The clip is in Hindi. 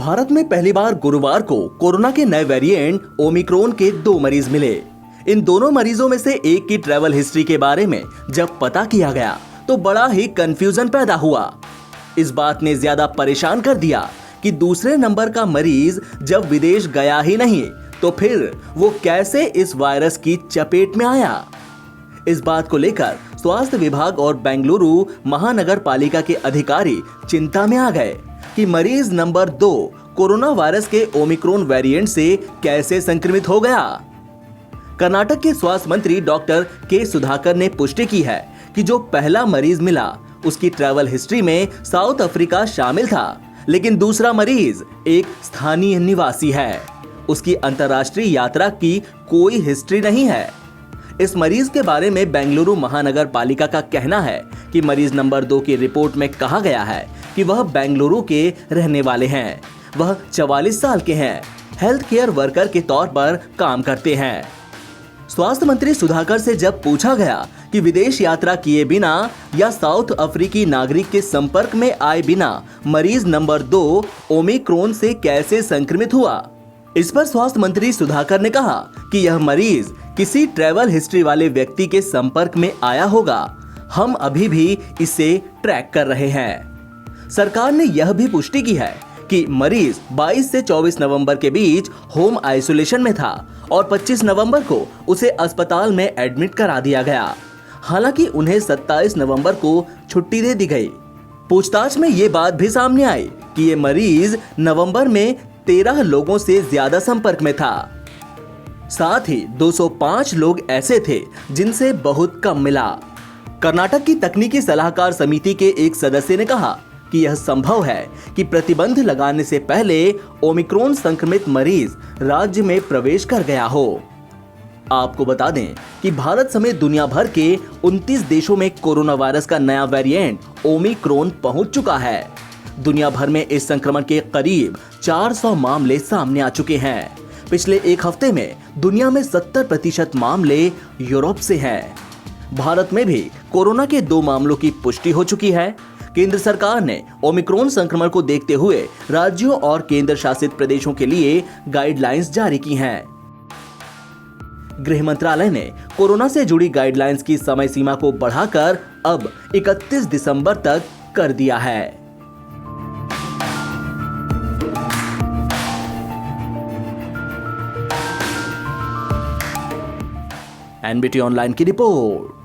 भारत में पहली बार गुरुवार को कोरोना के नए वेरिएंट ओमिक्रॉन के 2 मरीज मिले। इन दोनों मरीजों में से एक की ट्रैवल हिस्ट्री के बारे में जब पता किया गया तो बड़ा ही कंफ्यूजन पैदा हुआ। इस बात ने ज्यादा परेशान कर दिया कि दूसरे नंबर का मरीज जब विदेश गया ही नहीं तो फिर वो कैसे इस वायरस की चपेट में आया। इस बात को लेकर स्वास्थ्य विभाग और बेंगलुरु महानगर पालिका के अधिकारी चिंता में आ गए कि मरीज नंबर 2 कोरोना वायरस के ओमिक्रॉन वेरिएंट से कैसे संक्रमित हो गया। कर्नाटक के स्वास्थ्य मंत्री डॉक्टर के सुधाकर ने पुष्टि की है कि जो पहला मरीज मिला उसकी ट्रैवल हिस्ट्री में साउथ अफ्रीका शामिल था, लेकिन दूसरा मरीज एक स्थानीय निवासी है। उसकी अंतर्राष्ट्रीय यात्रा की कोई हिस्ट्री नहीं है। इस मरीज के बारे में बेंगलुरु महानगर पालिका का कहना है कि मरीज नंबर 2 की रिपोर्ट में कहा गया है कि वह बेंगलुरु के रहने वाले हैं। वह 44 साल के हैं, हेल्थ केयर वर्कर के तौर पर काम करते हैं। स्वास्थ्य मंत्री सुधाकर से जब पूछा गया कि विदेश यात्रा किए बिना या साउथ अफ्रीकी नागरिक के संपर्क में आए बिना मरीज नंबर 2 ओमिक्रॉन से कैसे संक्रमित हुआ, इस पर स्वास्थ्य मंत्री सुधाकर ने कहा कि यह मरीज किसी ट्रैवल हिस्ट्री वाले व्यक्ति के संपर्क में आया होगा। हम अभी भी इसे ट्रैक कर रहे हैं। सरकार ने यह भी पुष्टि की है कि मरीज 22 से 24 नवंबर के बीच होम आइसोलेशन में था और 25 नवंबर को उसे अस्पताल में एडमिट करा दिया गया। हालांकि उन्हें 27 नवंबर को छुट्टी दे दी गई। पूछताछ में ये बात भी सामने आई कि ये मरीज नवंबर में 13 लोगों से ज्यादा संपर्क में था। साथ ही 205 लोग ऐसे थे जिनसे बहुत कम मिला। कर्नाटक की तकनीकी सलाहकार समिति के एक सदस्य ने कहा कि यह संभव है कि प्रतिबंध लगाने से पहले ओमिक्रॉन संक्रमित मरीज राज्य में प्रवेश कर गया हो। आपको बता दें कि भारत समेत दुनिया भर के 29 देशों में कोरोना वायरस का नया वेरिएंट ओमिक्रॉन पहुंच चुका है। दुनिया भर में इस संक्रमण के करीब 400 मामले सामने आ चुके हैं। पिछले एक हफ्ते में दुनिया में 70% मामले यूरोप से हैं। भारत में भी कोरोना के 2 मामलों की पुष्टि हो चुकी है। केंद्र सरकार ने ओमिक्रॉन संक्रमण को देखते हुए राज्यों और केंद्र शासित प्रदेशों के लिए गाइडलाइंस जारी की हैं। गृह मंत्रालय ने कोरोना से जुड़ी गाइडलाइंस की समय सीमा को बढ़ाकर अब 31 दिसंबर तक कर दिया है। एनबीटी ऑनलाइन की रिपोर्ट।